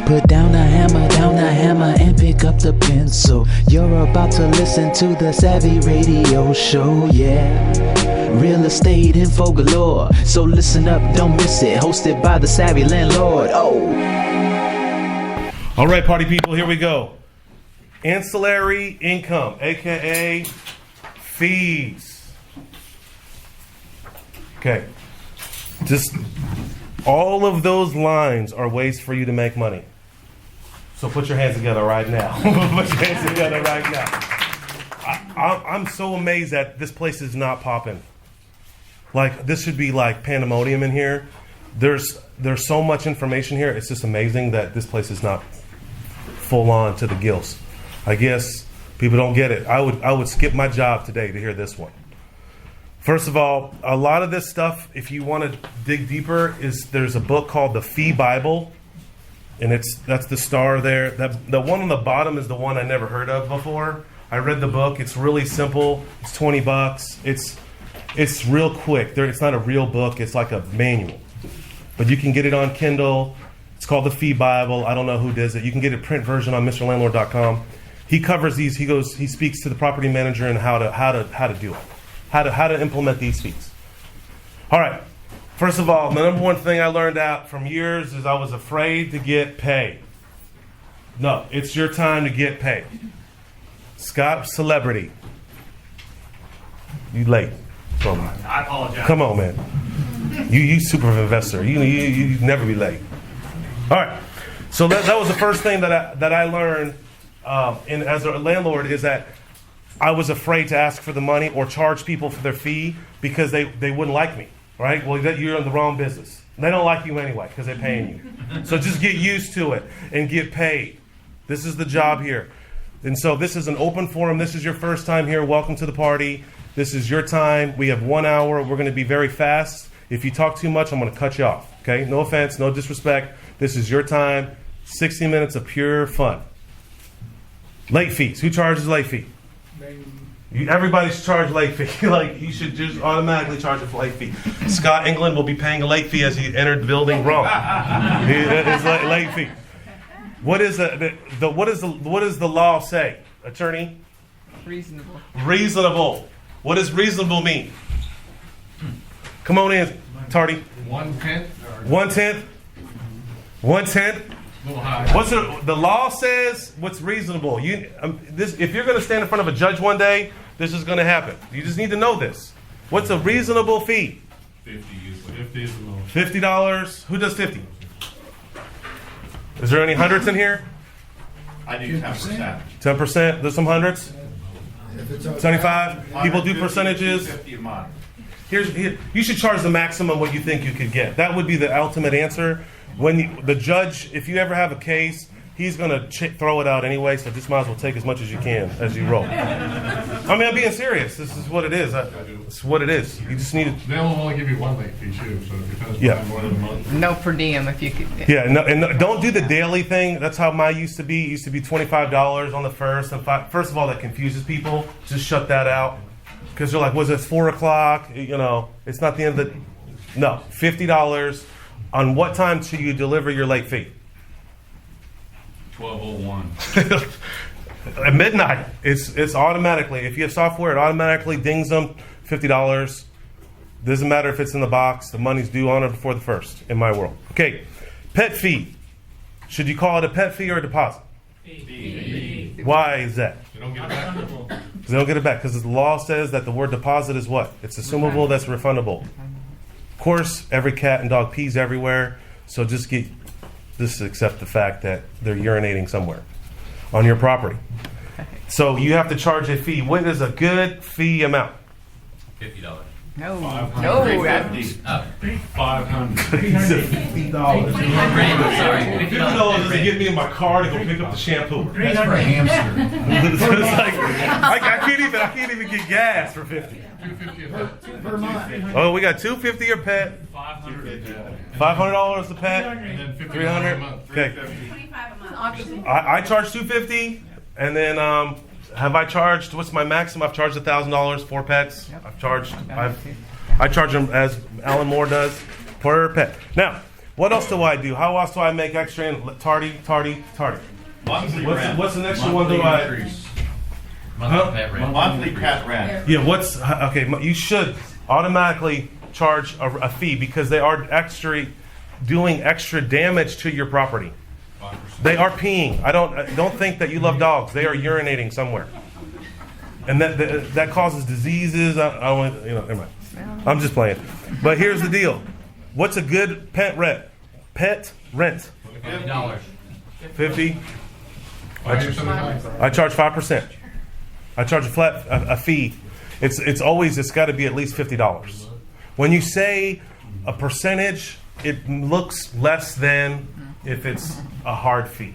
Put down the hammer, and pick up the pencil. You're about to listen to the Savvy Radio Show, yeah. Real estate info galore, so listen up, don't miss it. Hosted by the Savvy Landlord, oh. All right, party people, here we go. Ancillary income, aka fees. Okay. Just all of those lines are ways for you to make money. So put your hands together right now. Put your hands together right now. I'm so amazed that this place is not popping. Like, this should be like pandemonium in here. There's so much information here. It's just amazing that this place is not full on to the gills. I guess people don't get it. I would skip my job today to hear this one. First of all, a lot of this stuff, if you want to dig deeper, there's a book called The Fee Bible, and that's the star there. The one on the bottom is the one I never heard of before. I read the book. It's really simple. It's $20. It's real quick. It's not a real book. It's like a manual, but you can get it on Kindle. It's called The Fee Bible. I don't know who does it. You can get a print version on MrLandlord.com. He covers these. He speaks to the property manager and how to do it. How to implement these fees. All right. First of all, the number one thing I learned out from years is I was afraid to get paid. No, it's your time to get paid. Scott Celebrity. You late. I apologize. Come on, man. You super investor. You never be late. All right. So that was the first thing that I learned as a landlord is that I was afraid to ask for the money or charge people for their fee because they wouldn't like me, right? Well, you're in the wrong business. They don't like you anyway because they're paying you. So just get used to it and get paid. This is the job here. And so this is an open forum. This is your first time here. Welcome to the party. This is your time. We have 1 hour. We're going to be very fast. If you talk too much, I'm going to cut you off, okay? No offense, no disrespect. This is your time. 60 minutes of pure fun. Late fees. Who charges late fee? Everybody should charge late fee. Like, you should just automatically charge a late fee. Scott England will be paying a late fee as he entered the building wrong. It's late fee. What does the law say, attorney? Reasonable. Reasonable. What does reasonable mean? Come on in, Tardy. 1/10. 1/10. 1/10. What's the law says? What's reasonable? If you're going to stand in front of a judge one day, this is going to happen. You just need to know this. What's a reasonable fee? 50 usually. 50 is the lowest. $50. Who does 50? Is there any hundreds in here? I do 10%. 10%. There's some hundreds. 75. People do percentages. 50 a month. You should charge the maximum what you think you could get. That would be the ultimate answer. When the judge, if you ever have a case, he's going to throw it out anyway, so just might as well take as much as you can as you roll. I mean, I'm being serious. This is what it is. It's what it is. You just need to... They'll only give you one late fee, too, so if you finish more than a month... No per diem if you could... Yeah, and don't do the daily thing. That's how mine used to be. It used to be $25 on the first. And first of all, that confuses people. Just shut that out. Because they're like, was it 4 o'clock? You know, it's not the end of the... No, $50. On what time should you deliver your late fee? 12:01. At midnight. It's automatically. If you have software, it automatically dings them. $50. Doesn't matter if it's in the box. The money's due on or before the first in my world. Okay. Pet fee. Should you call it a pet fee or a deposit? Fee. Why is that? They don't get it back. Because they don't get it back. Because the law says that the word deposit is what? It's assumable, that's refundable. Of course, every cat and dog pees everywhere. So just accept the fact that they're urinating somewhere on your property. So you have to charge a fee. What is a good fee amount? $50. No. $350. $500. $50. Sorry. $50 doesn't get me in my car to go pick up the shampoo. That's for a hamster. It's like, I can't even get gas for $50. $250 per month. Oh, we got $250 a pet. $500 a pet. And then $50 $300. a month. Okay. $25 a month. I charge $250, and then have I charged? What's my maximum? I've charged $1,000 for pets. I charge them as Alan Moore does per pet. Now, What else do I do? How else do I make extra? Tardy. Monthly What's the next one? Do I? Monthly pet rent. Monthly pet rent. Yeah. What's okay? You should automatically charge a fee because they are doing extra damage to your property. 5%. They are peeing. I don't think that you love dogs. They are urinating somewhere, and that causes diseases. I don't. Never mind. I'm just playing. But here's the deal. What's a good pet rent? $50. 50. $5.75. I charge 5%. I charge a fee. It's got to be at least $50. When you say a percentage, it looks less than if it's a hard fee.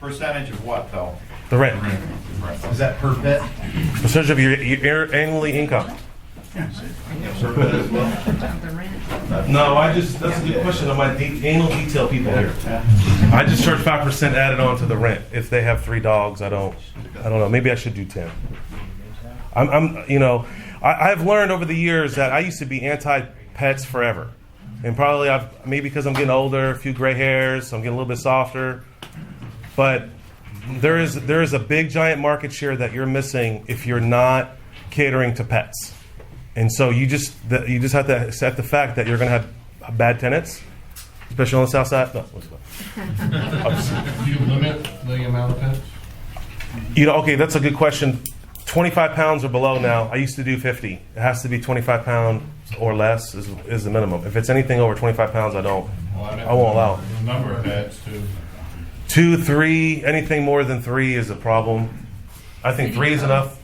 Percentage of what, though? The rent. Is that per pet? Percentage of your annually income. Per pet as well? No, that's a good question on my anal detail people here. I just charge 5% added on to the rent. If they have 3 dogs, I don't know. Maybe I should do 10. I've learned over the years that I used to be anti-pets forever. And probably maybe because I'm getting older, a few gray hairs, I'm getting a little bit softer. But there is a big giant market share that you're missing if you're not catering to pets. And so you just have to accept the fact that you're going to have bad tenants, especially on the south side. No, Do you limit the amount of pets? okay, that's a good question. 25 pounds or below now. I used to do 50. It has to be 25 pounds or less is the minimum. If it's anything over 25 pounds, I won't allow it. The number of pets, too. 2, 3, anything more than 3 is a problem. I think 3 is enough.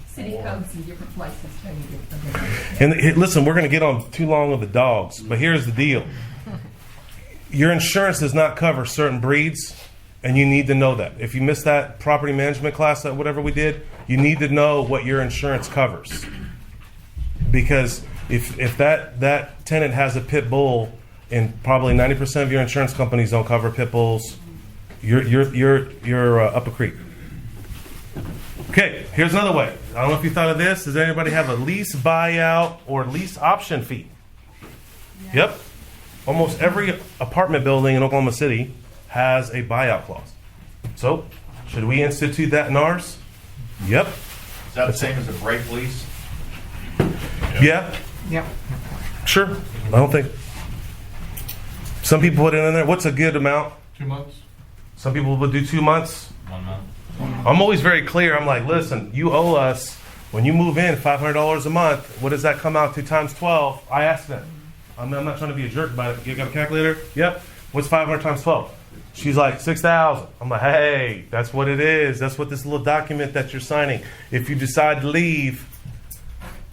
City codes in different places tell you different. And listen, we're going to get on too long with the dogs, but here's the deal. Your insurance does not cover certain breeds, and you need to know that. If you missed that property management class, whatever we did, you need to know what your insurance covers. Because if that tenant has a pit bull, and probably 90% of your insurance companies don't cover pit bulls, you're up a creek. Okay, here's another way. I don't know if you thought of this. Does anybody have a lease buyout or lease option fee? Yeah. Yep. Almost every apartment building in Oklahoma City has a buyout clause. So, should we institute that in ours? Yep. Is that the same as a break lease? Yeah. Yep. Sure. I don't think. Some people put it in there. What's a good amount? 2 months? Some people would do 2 months. 1 month. I'm always very clear. I'm like, listen, you owe us, when you move in, $500 a month. What does that come out to times 12? I asked them. I'm not trying to be a jerk about it. You got a calculator? Yep. What's 500 times 12? She's like, 6,000. I'm like, hey, that's what it is. That's what this little document that you're signing. If you decide to leave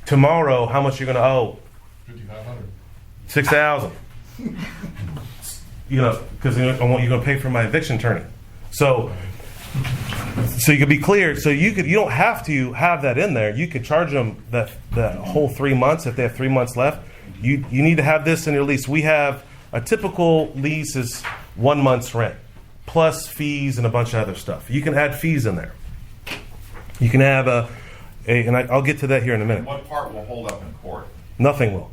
tomorrow, how much you're going to owe? $5,500. 6,000. Because you're going to pay for my eviction attorney. So you can be clear. So you don't have to have that in there. You could charge them the whole 3 months if they have 3 months left. You need to have this in your lease. We have a typical lease is 1 month's rent plus fees and a bunch of other stuff. You can add fees in there. You can have and I'll get to that here in a minute. What part will hold up in court? Nothing will.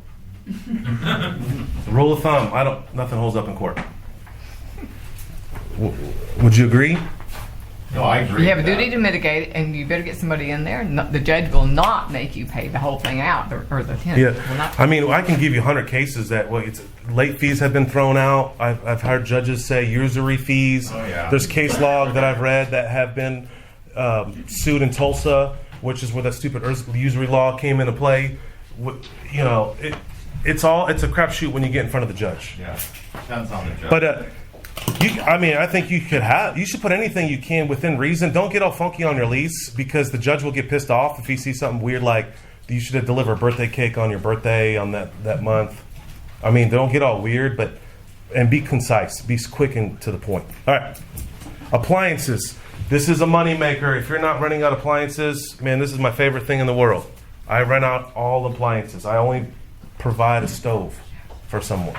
Rule of thumb: nothing holds up in court. Would you agree? No, I agree. You have a with that. duty to mitigate, and you better get somebody in there. The judge will not make you pay the whole thing out, or the tenant will not. I mean, I can give you 100 cases that late fees have been thrown out. I've heard judges say usury fees. Oh, yeah. There's case law that I've read that have been sued in Tulsa, which is where that stupid usury law came into play. It's a crapshoot when you get in front of the judge. Yeah, depends on the judge. But I think you should put anything you can within reason. Don't get all funky on your lease because the judge will get pissed off if he sees something weird like you should have delivered a birthday cake on your birthday on that month. I mean, don't get all weird, and be concise, be quick and to the point. All right, appliances. This is a moneymaker. If you're not renting out appliances, man, this is my favorite thing in the world. I rent out all appliances. I only provide a stove for someone.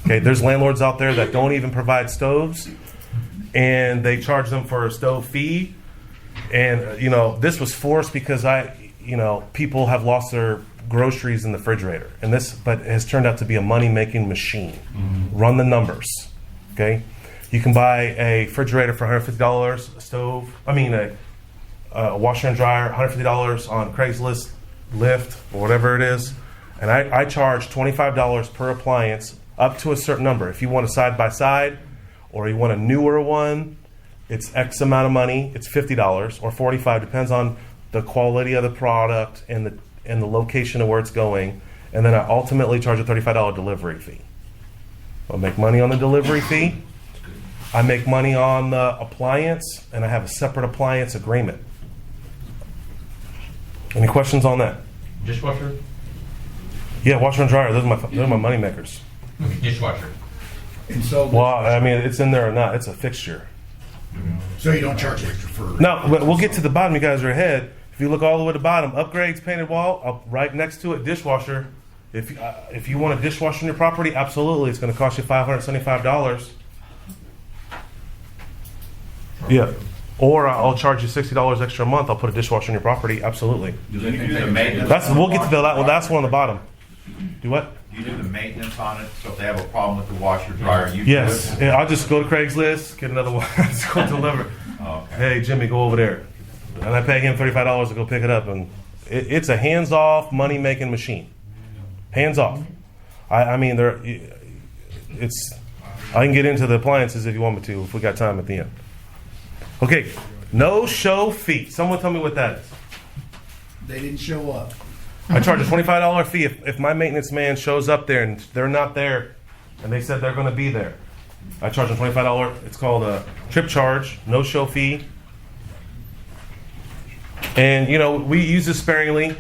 Okay, there's landlords out there that don't even provide stoves, and they charge them for a stove fee. And this was forced because people have lost groceries in the refrigerator, but it has turned out to be a money-making machine. Run the numbers, okay? You can buy a refrigerator for $150, a washer and dryer, $150 on Craigslist, Lyft, or whatever it is. And I charge $25 per appliance up to a certain number. If you want a side-by-side or you want a newer one, it's X amount of money. It's $50 or $45, depends on the quality of the product and the location of where it's going. And then I ultimately charge a $35 delivery fee. I'll make money on the delivery fee. I make money on the appliance, and I have a separate appliance agreement. Any questions on that? Dishwasher? Yeah, washer and dryer. Those are my money makers. Okay, dishwasher. And so, Well, I mean, it's in there or not. It's a fixture. so you don't charge extra for. No, but we'll get to the bottom. You guys are ahead. If you look all the way to the bottom, upgrades, painted wall, up right next to it, dishwasher. If you want a dishwasher on your property, absolutely, it's going to cost you $575. Yeah, or I'll charge you $60 extra a month. I'll put a dishwasher on your property. Absolutely. Do you do the maintenance? We'll get to the last one on the bottom. Do what? You do the maintenance on it, so if they have a problem with the washer dryer, you Yes. do it? Yeah, I'll just go to Craigslist, get another one. Just go deliver. Oh, okay. Hey, Jimmy, go over there. And I pay him $35 to go pick it up. And it's a hands-off, money-making machine. Hands-off. I mean, I can get into the appliances if you want me to, if we got time at the end. Okay, no-show fee. Someone tell me what that is. They didn't show up. I charge a $25 fee if my maintenance man shows up there and they're not there and they said they're going to be there. I charge them $25. It's called a trip charge, no-show fee. And, we use this sparingly.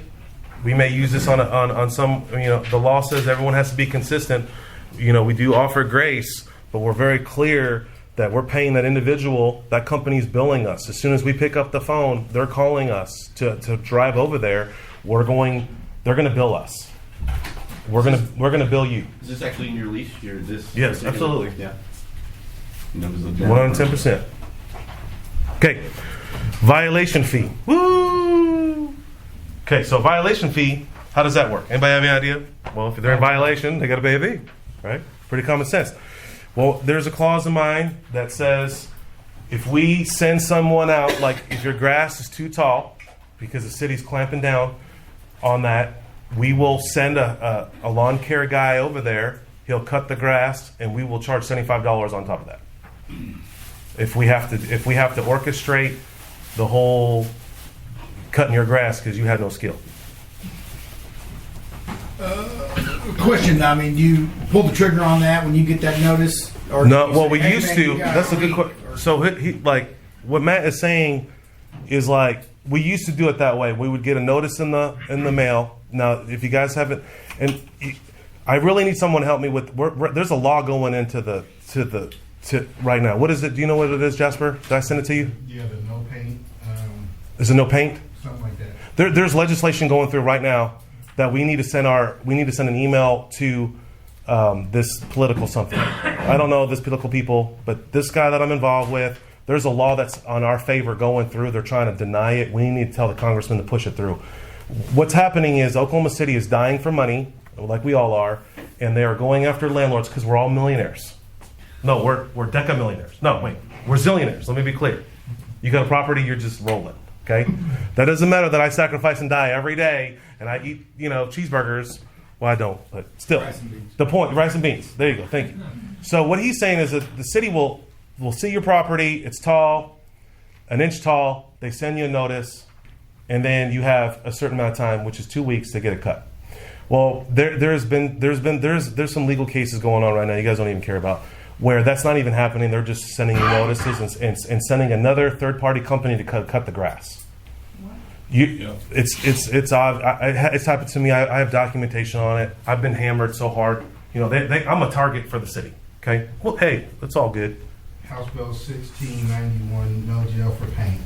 We may use this on some, the law says everyone has to be consistent. We do offer grace, but we're very clear that we're paying that individual, that company's billing us. As soon as we pick up the phone, they're calling us to drive over there. They're going to bill us. We're going to bill you. Is this actually in your lease? Yes, absolutely. Yeah. 110%. Okay. Violation fee. Woo! Okay, so violation fee, how does that work? Anybody have any idea? Well, if they're in violation, they got to pay a fee, right? Pretty common sense. Well, there's a clause in mine that says if we send someone out, like if your grass is too tall, because the city's clamping down on that, we will send a lawn care guy over there. He'll cut the grass, and we will charge $75 on top of that. If we have to orchestrate the whole cutting your grass because you had no skill. Question, I mean, you pull the trigger on that when you get that notice? Or No, do you well, say, we "Hey, used man, to. you got That's a a good week," question. or- So he what Matt is saying is we used to do it that way. We would get a notice in the mail. Now, if you guys haven't, and I really need someone to help me with. There's a law going into right now. What is it? Do you know what it is, Jasper? Did I send it to you? Yeah, the no paint, Is it no paint? something like that. There's legislation going through right now that we need to send an email to this political something. I don't know this political people, but this guy that I'm involved with, there's a law that's on our favor going through. They're trying to deny it. We need to tell the congressman to push it through. What's happening is Oklahoma City is dying for money, like we all are, and they are going after landlords because we're all millionaires. No, we're decamillionaires. No, wait, we're zillionaires. Let me be clear. You got a property, you're just rolling. Okay, that doesn't matter that I sacrifice and die every day and I eat, cheeseburgers. Well, I don't, but still, the point, rice and beans. There you go. Thank you. So what he's saying is that the city will see your property. It's tall, an inch tall. They send you a notice, and then you have a certain amount of time, which is 2 weeks, to get it cut. Well, there's some legal cases going on right now. You guys don't even care about, where that's not even happening. They're just sending you notices and sending another third-party company to cut the grass. It's happened to me. I have documentation on it. I've been hammered so hard. I'm a target for the city. Okay. Well, hey, it's all good. House Bill 1691, no jail for paint.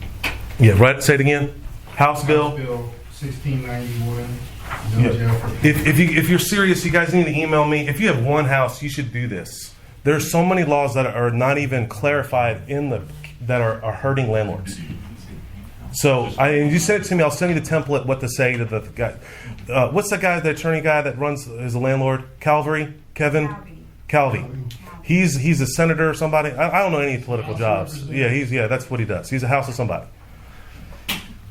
Yeah. Right. Say it again. House Bill 1691, no jail for paint. If you're serious, you guys need to email me. If you have one house, you should do this. There's so many laws that are not even clarified that are hurting landlords. So and you sent it to me. I'll send you the template. What to say to the guy? What's the guy, the attorney guy that runs is a landlord? Kevin. He's a senator or somebody. I don't know any political jobs. Yeah, that's what he does. He's a house of somebody,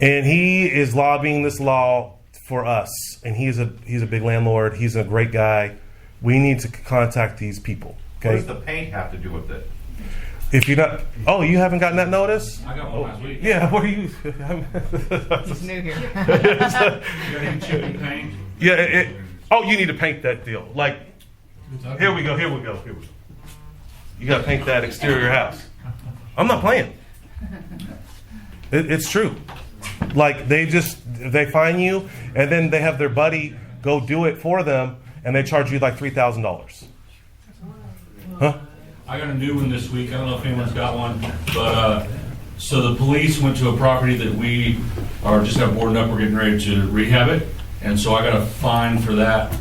and he is lobbying this law for us. And he's a big landlord. He's a great guy. We need to contact these people. Okay. What does the paint have to do with it? If you're not, you haven't gotten that notice? I got one last week. Yeah, what are you? He's new here. You got any chippy paint? Yeah. You need to paint that deal. Like, here we go. You got to paint that exterior house. I'm not playing. It's true. Like they find you, and then they have their buddy go do it for them, and they charge you like $3,000. Huh? I got a new one this week. I don't know if anyone's got one, but so the police went to a property that we are just got boarded up. We're getting ready to rehab it, and so I got a fine for that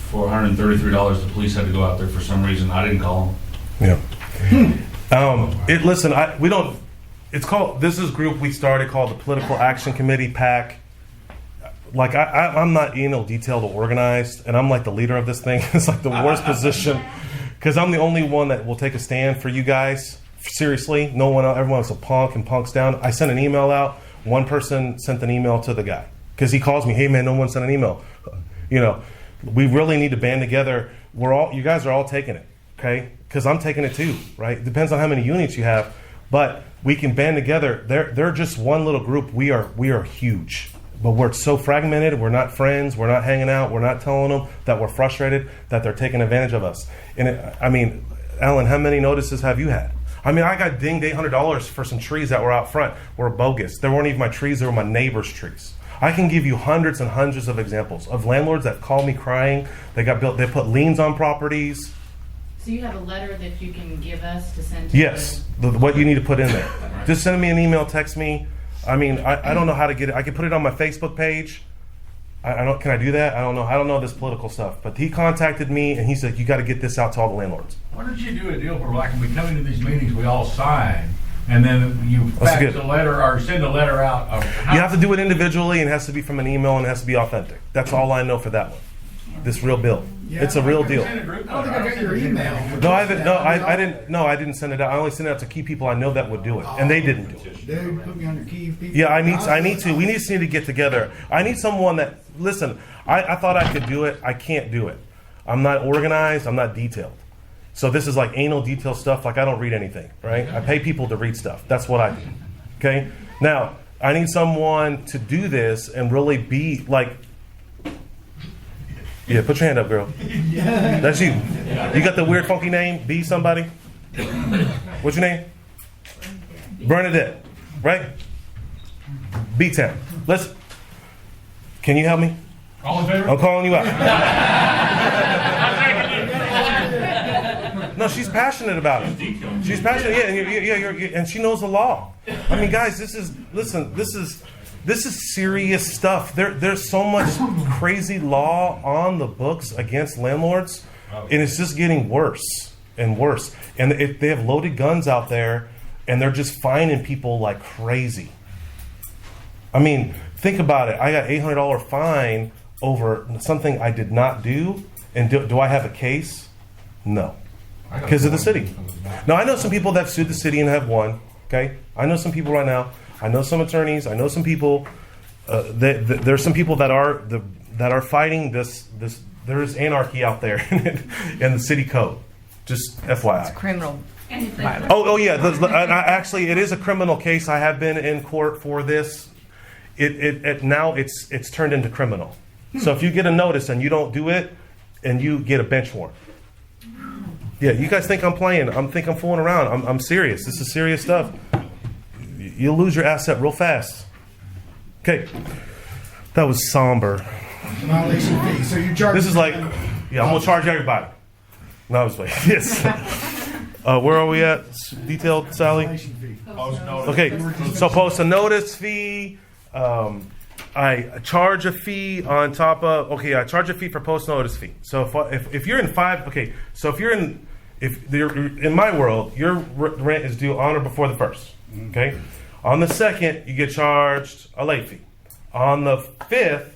for $133. The police had to go out there for some reason. I didn't call them. Yeah. Listen, we don't. It's called. This is a group we started called the Political Action Committee (PAC). Like I'm not detailed or organized, and I'm like the leader of this thing. It's like the worst position. Because I'm the only one that will take a stand for you guys. Seriously, no one else, everyone else a punk and punks down. I sent an email out. One person sent an email to the guy because he calls me, "Hey man, no one sent an email." We really need to band together. You guys are all taking it, okay? Because I'm taking it too, right? It depends on how many units you have, but we can band together. They're just one little group. We are huge. But we're so fragmented, we're not friends, we're not hanging out, we're not telling them that we're frustrated, that they're taking advantage of us. And Alan, how many notices have you had? I got dinged $800 for some trees that were out front, were bogus. They weren't even my trees, they were my neighbor's trees. I can give you hundreds and hundreds of examples of landlords that call me crying, they put liens on properties. So you have a letter that you can give us to send to Yes, what you need to put in there. Just send me an email, text me. I don't know how to get it. I can put it on my Facebook page. Can I do that? I don't know this political stuff. But he contacted me and he said, you got to get this out to all the landlords. Why don't you do a deal where, like, when we come into these meetings, we all sign, and then you fax a letter or send a letter out of you have to do it individually, and it has to be from an email, and it has to be authentic. That's all I know for that one. This real bill. Yeah, it's a real deal. I don't think I got your email. I didn't send it out. I only sent it out to key people I know that would do it, and they didn't do it. Dude, put me on your key people. Yeah, I need to. We just need to get together. I need someone that, listen, I thought I could do it. I can't do it. I'm not organized. I'm not detailed. So this is like anal detail stuff. Like I don't read anything, right? I pay people to read stuff. That's what I do. Okay? Now, I need someone to do this and really be like, yeah, put your hand up, girl. That's you. You got the weird, funky name? Be somebody? What's your name? Bernadette. Right? B-Town. Can you help me? All in favor? I'm calling you out. No, she's passionate about it. She's passionate, yeah, and she knows the law. I mean, guys, this is serious stuff. There's so much crazy law on the books against landlords, and it's just getting worse and worse. And they have loaded guns out there, and they're just fining people like crazy. I mean, think about it. I got $800 fine over something I did not do, and do I have a case? No, because of the city. Now, I know some people that have sued the city and have won. Okay, I know some people right now. I know some attorneys. I know some people. There's some people that are fighting this. There is anarchy out there in the city code. Just FYI. It's criminal. Oh yeah. Actually, it is a criminal case. I have been in court for this. Now it's turned into criminal. So if you get a notice and you don't do it, and you get a bench warrant. Yeah, you guys think I'm playing? I'm fooling around. I'm serious. This is serious stuff. You'll lose your asset real fast. Okay, that was somber. Violation fee. So you charge. This is like, yeah, I'm gonna charge everybody. No, I was like, yes. Where are we at? Detailed, Sally. Violation fee. Okay, so post a notice fee. I charge a fee on top of. Okay, I charge a fee for post notice fee. So if you're in five. Okay, so if you're in my world, your rent is due on or before the 1st. Okay, On the 2nd, you get charged a late fee. On the 5th,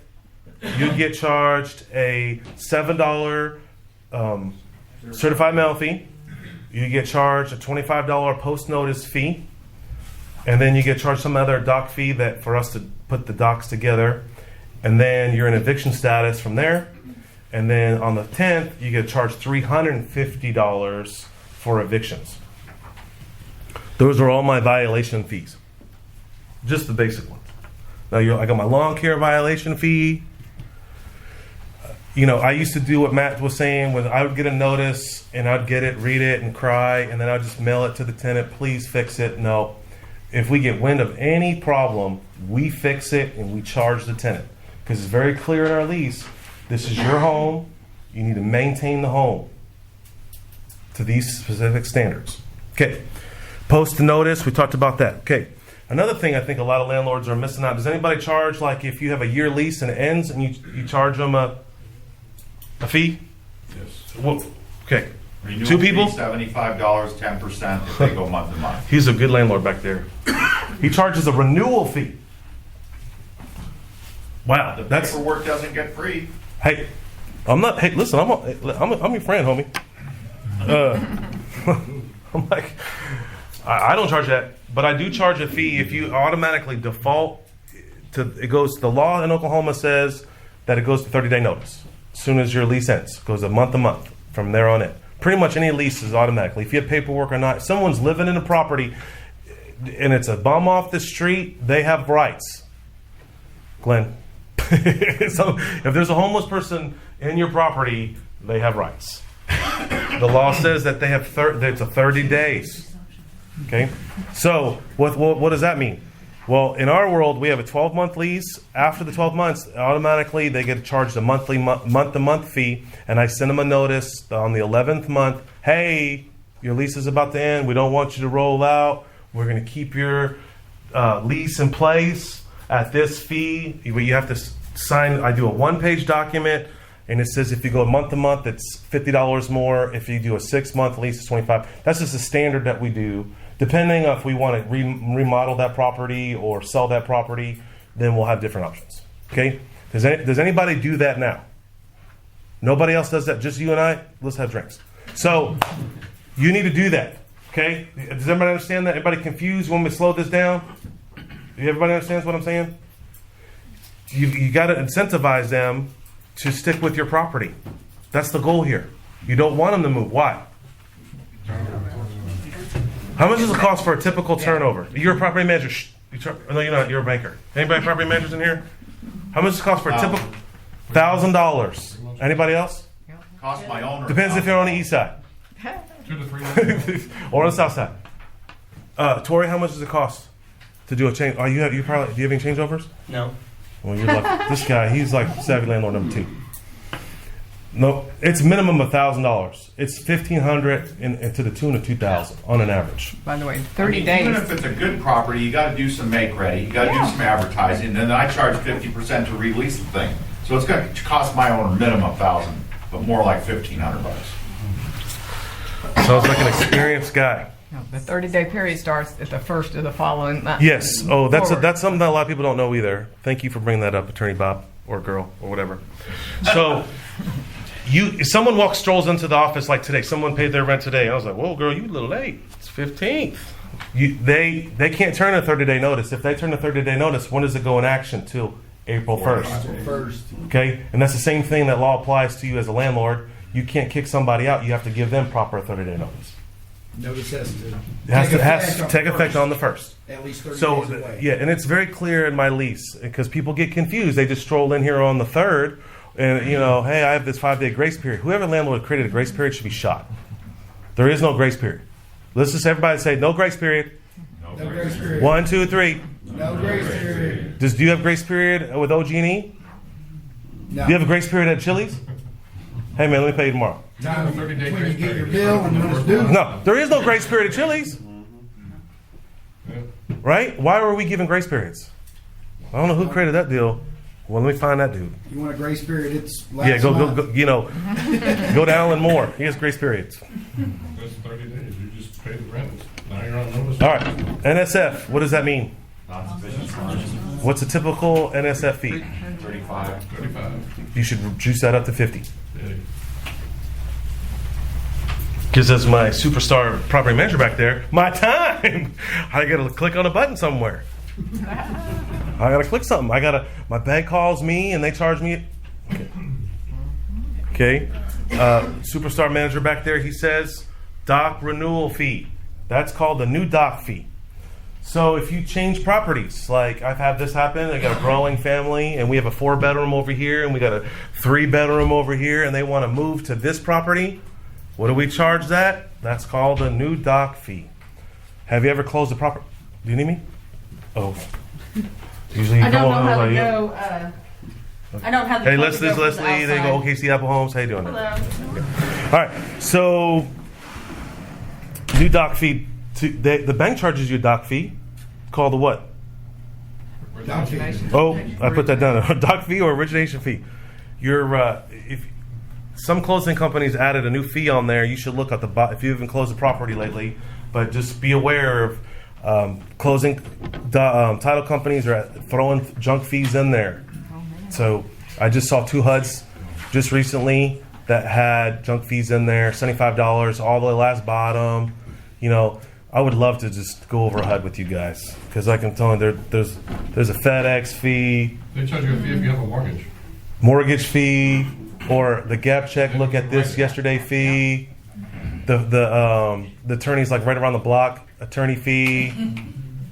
you get charged a $7 certified mail fee. You get charged a $25 post notice fee. And then you get charged some other doc fee that for us to put the docs together. And then you're in eviction status from there. And then on the 10th, you get charged $350 for evictions. Those are all my violation fees. Just the basic ones. Now I got my lawn care violation fee. I used to do what Matt was saying when I would get a notice and I'd get it, read it, and cry, and then I'd just mail it to the tenant. Please fix it. No. If we get wind of any problem, we fix it and we charge the tenant. Because it's very clear in our lease, this is your home. You need to maintain the home to these specific standards. Okay. Post notice, we talked about that. Okay. Another thing I think a lot of landlords are missing out. Does anybody charge, like if you have a year lease and it ends and you charge them a fee? Yes. Well, okay. Renewal 2 people? fee, $75, 10% if they go month to month. He's a good landlord back there. He charges a renewal fee. Wow. The That's paperwork doesn't get free. Hey, I'm not. Hey, listen, I'm your friend, homie. I'm like, I don't charge that, but I do charge a fee if you automatically default to. It goes. The law in Oklahoma says that it goes to 30-day notice as soon as your lease ends. It goes a month from there on in. Pretty much any lease is automatically. If you have paperwork or not, if someone's living in a property and it's a bum off the street, they have rights. Glenn. So if there's a homeless person in your property, they have rights. The law says that they have it's a 30 days. Okay, so what does that mean? Well, in our world, we have a 12-month lease. After the 12 months, automatically they get charged a month-to-month fee, and I send them a notice on the 11th month. Hey, your lease is about to end. We don't want you to roll out. We're going to keep your lease in place at this fee. You have to sign. I do a 1-page document, and it says if you go month to month, it's $50 more. If you do a 6-month lease, it's $25. That's just a standard that we do. Depending on if we want to remodel that property or sell that property, then we'll have different options. Okay? Does anybody do that now? Nobody else does that. Just you and I. Let's have drinks. So you need to do that. Okay? Does everybody understand that? Everybody confused? You want me to slow this down? Everybody understands what I'm saying? You got to incentivize them to stick with your property. That's the goal here. You don't want them to move. Why? How much does it cost for a typical turnover? You're a property manager. No, you're not. You're a banker. Anybody property managers in here? How much does it cost for a typical $1,000? Anybody else? Cost my owner. Depends if you're on the east side $2 to $3 or on the south side. Tori, how much does it cost to do a change? Do you have any changeovers? No. Well, you're like this guy. He's like savvy landlord number 2. No, it's minimum $1,000. It's $1,500 and to the tune of $2,000 on an average. By the way, 30 days. Even if it's a good property, you got to do some make ready. You got to do some advertising. And then I charge 50% to release the thing. So it's going to cost my owner minimum $1,000, but more like $1,500. Sounds like an experienced guy. No, the 30-day period starts at the first of the following month. Yes. Oh, that's something that a lot of people don't know either. Thank you for bringing that up, Attorney Bob or girl or whatever. So. If someone strolls into the office like today, someone paid their rent today. I was like, whoa, girl, you a little late. It's 15th. They can't turn a 30-day notice. If they turn a 30-day notice, when does it go in action? Till April 1st. Okay? And that's the same thing that law applies to you as a landlord. You can't kick somebody out. You have to give them proper 30-day notice. Notice has to take effect on the 1st. At least 30 So, days away. yeah, and it's very clear in my lease because people get confused. They just stroll in here on the 3rd. And, hey, I have this 5-day grace period. Whoever landlord created a grace period should be shot. There is no grace period. Let's just everybody say, no grace period. No grace period. 1, 2, 3. No grace period. Do you have grace period with OG&E? No. Do you have a grace period at Chili's? Hey, man, let me pay you tomorrow. Time when you get your bill and when it's due. No, there is no grace period at Chili's. Right? Why were we giving grace periods? I don't know who created that deal. Well, let me find that dude. You want a grace period? It's Yeah, last go, month. go, go to Alan Moore. He has grace periods. That's 30 days. You just pay the rent. Now you're on notice. All right, NSF, what does that mean? Non-sufficient funds, What's a typical NSF fee? 35. 35. You should juice that up to 50. Yeah. Because as my superstar property manager back there, my time. I gotta click on a button somewhere. I gotta click something. My bank calls me and they charge me. Okay. Superstar manager back there, he says, doc renewal fee. That's called the new doc fee. So if you change properties, like I've had this happen, I got a growing family and we have a 4-bedroom over here and we got a 3-bedroom over here and they want to move to this property. What do we charge that? That's called a new doc fee. Have you ever closed a property? Do you need me? Oh. Usually you I come don't know over how like to you. go. I don't have the. Hey, code Leslie, to go from Leslie. the They go outside. OKC Apple Homes. How you doing? Hello. All right. So, new doc fee. The bank charges you a doc fee called the what? Doc fee. Oh, I put that down. A doc fee or origination fee. If some closing companies added a new fee on there, you should look at the if you haven't closed a property lately. But just be aware of closing title companies are throwing junk fees in there. So I just saw 2 HUDs just recently that had junk fees in there, $75 all the way last bottom. You know, I would love to just go over a HUD with you guys because I can tell you there's a FedEx fee, They charge you a fee if you have a mortgage. mortgage fee, or the gap check. Look at this yesterday fee. The attorney's like right around the block. Attorney fee.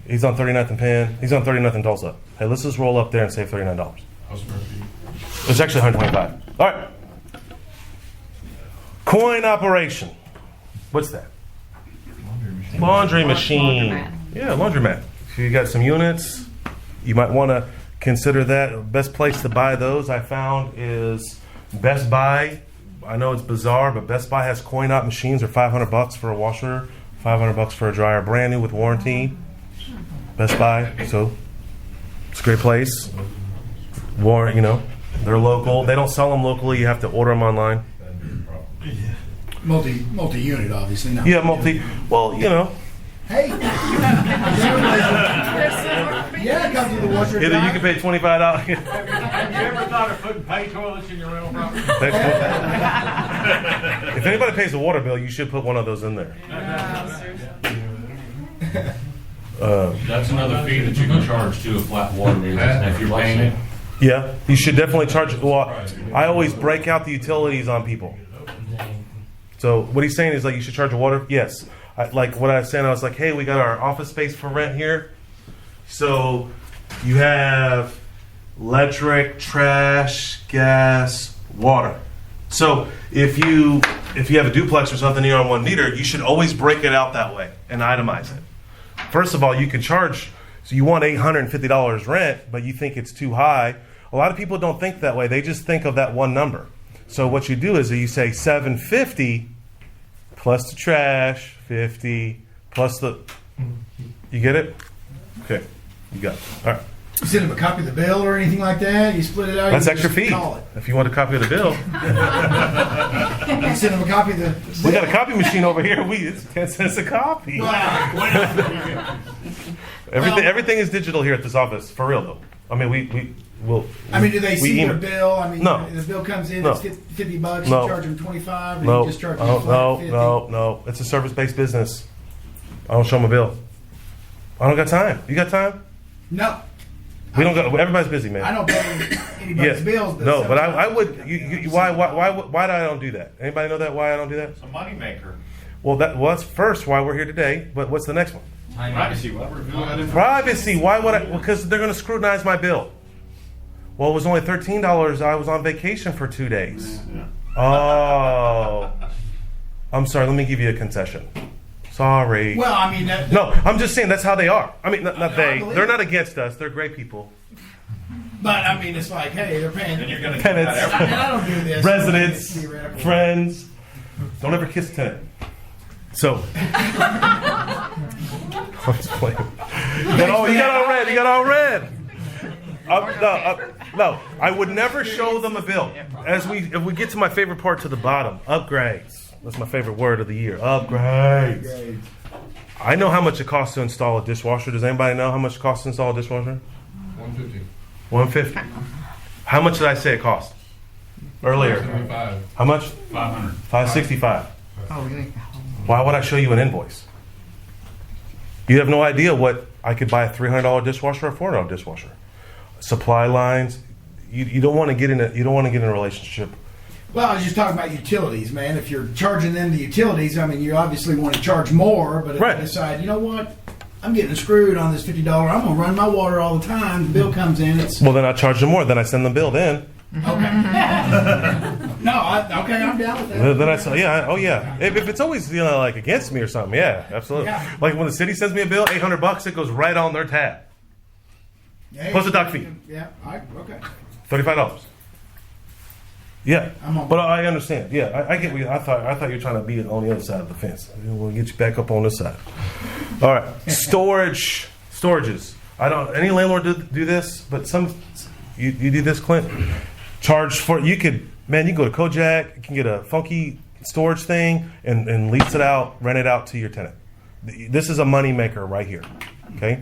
He's on 39th and Penn. He's on 39th and Tulsa. Hey, let's just roll up there and save $39. House square fee. It's actually $125. All right. Coin operation. What's that? Laundry machine. Laundromat. Yeah, laundromat. If you got some units, you might want to consider that. Best place to buy those I found is Best Buy. I know it's bizarre, but Best Buy has coin op machines. They're $500 for a washer, $500 for a dryer, brand new with warranty. Best Buy. So it's a great place. They're local. They don't sell them locally. You have to order them online. Multi-unit, obviously. Not Yeah, Well, Hey. Yeah, come to the washer. either you can pay $25. Have you ever thought of putting pay toilets in your rental property? If anybody pays a water bill, you should put one of those in there. That's another fee that you can charge to a flat water bill if you're paying it. Yeah, you should definitely charge. Well, I always break out the utilities on people. So what he's saying is like you should charge a water. Yes, like what I was saying, I was like, hey, we got our office space for rent here. So you have electric, trash, gas, water. So if you have a duplex or something, you're on 1 meter, you should always break it out that way and itemize it. First of all, you can charge. So you want $850 rent, but you think it's too high. A lot of people don't think that way. They just think of that one number. So what you do is you say $750 plus the trash, 50 plus the. You get it? Okay, you got it. All right. You send them a copy of the bill or anything like that. You split it out. That's you extra just fee. Call it. If you want a copy of the bill, You send them a copy of the. we got a copy machine over here. It's 10 cents a copy. Everything is digital here at this office, for real though. I mean, we will. I mean, do they see email- their bill? I mean, No. the bill comes in, No. it's $50, No. you charge them $25, or No, you just charge them flat 50? no. It's a service-based business. I don't show them a bill. I don't got time. You got time? No. We don't got. Everybody's busy, man. I don't pay anybody's bills. No, but I sometimes- would. Why do I don't do that? Anybody know that? Why I don't do that? It's a moneymaker. Well, that's first why we're here today. But what's the next one? Privacy. Privacy. Why would I? Because they're going to scrutinize my bill. Well, it was only $13. I was on vacation for 2 days. Oh, I'm sorry. Let me give you a concession. Sorry. Well, I mean, No, I'm just saying that's how they are. I mean, not they. believe They're it. not against us. They're great people. but I mean, it's like, hey, they're paying. And you're going to Tenants. And I don't do this. Residents, It's theoretical. friends. Don't ever kiss a tenant. So. I'm just playing. You got all red. You got all red. No, I would never show them a bill. If we get to my favorite part to the bottom, upgrades. That's my favorite word of the year. Upgrades. I know how much it costs to install a dishwasher. Does anybody know how much it costs to install a dishwasher? $150. How much did I say it cost earlier? How much? $500. $565. Oh, really? Why would I show you an invoice? You have no idea what I could buy a $300 dishwasher or a $400 dishwasher. Supply lines. You don't want to get in a relationship. Well, I was just talking about utilities, man. If you're charging them the utilities, I mean, you obviously want to charge more, but if Right. you decide, you know what, I'm getting screwed on this $50, I'm going to run my water all the time, the bill comes in, it's... Well, then I charge them more. Then I send them bill then. Okay. I'm down with that. Then I say, yeah, oh yeah. If it's always like against me or something, yeah, absolutely. Yeah. Like when the city sends me a bill, $800, it goes right on their tab. Hey, Plus the dock fee. Yeah, okay. $35. Yeah, I'm on but I understand. Yeah, I get. I thought you were trying to be on the other side of the fence. We'll get you back up on this side. All right, storages. I don't. Any landlord do this, but you do this, Clint. Charge for you could. Man, you can go to Kojak. You can get a funky storage thing and lease it out, rent it out to your tenant. This is a money maker right here. Okay,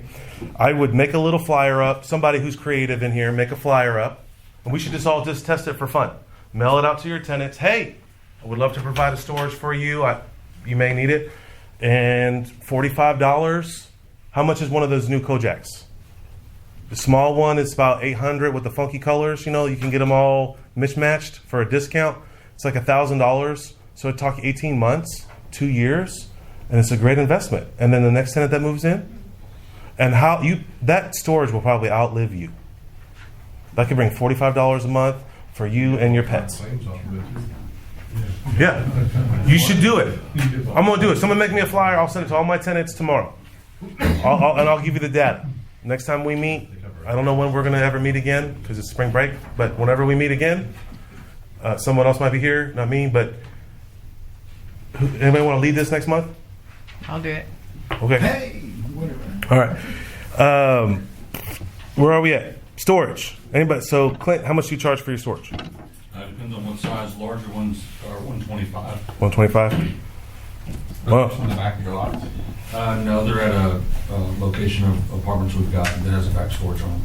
I would make a little flyer up. Somebody who's creative in here, make a flyer up, and we should just test it for fun. Mail it out to your tenants. Hey, I would love to provide a storage for you. You may need it. And $45. How much is one of those new Kojaks? The small one is about $800 with the funky colors. You can get them all mismatched for a discount. It's like $1,000. So it talk 18 months, 2 years, and it's a great investment. And then the next tenant that moves in, and that storage will probably outlive you. That could bring $45 a month for you and your pets. Yeah, you should do it. I'm gonna do it. Someone make me a flyer. I'll send it to all my tenants tomorrow. I'll give you the data. Next time we meet, I don't know when we're gonna ever meet again because it's spring break. But whenever we meet again, someone else might be here, not me. But anybody want to lead this next month? I'll do it. Okay. Hey, whatever. All right. Where are we at? Storage. Anybody? So, Clint, how much do you charge for your storage? Depends on what size. Larger ones are $125. $125. Well, On the back of your lot. No, they're at a location of apartments we've got that has a back storage on them.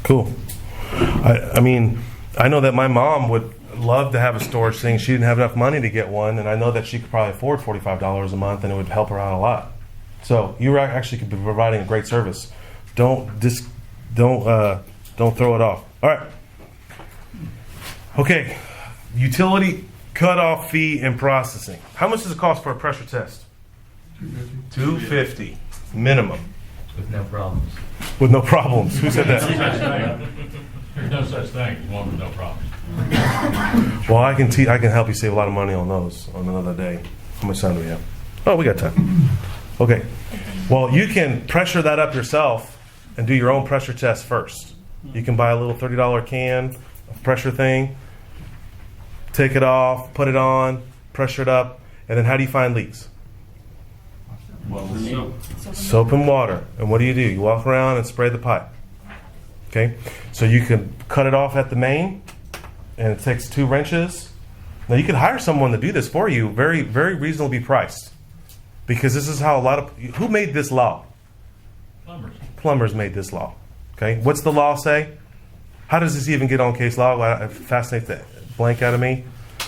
cool. I mean, I know that my mom would love to have a storage thing. She didn't have enough money to get one, and I know that she could probably afford $45 a month, and it would help her out a lot. So you actually could be providing a great service. Don't throw it off. All right. Okay. Utility cutoff fee and processing. How much does it cost for a pressure test? $250 minimum. With no problems. With no problems. Who said that? There's no such thing as one with no problem. Well, I can help you save a lot of money on those on another day. How much time do we have? Oh, we got time. Okay. Well, you can pressure that up yourself and do your own pressure test first. You can buy a little $30 can of pressure thing, take it off, put it on, pressure it up, and then how do you find leaks? Soap and water. And what do? You walk around and spray the pipe. Okay? So you can cut it off at the main, and it takes 2 wrenches. Now you can hire someone to do this for you, very, very reasonably priced. Because this is how who made this law? Plumbers made this law. Okay? What's the law say? How does this even get on case law? It fascinates the blank out of me.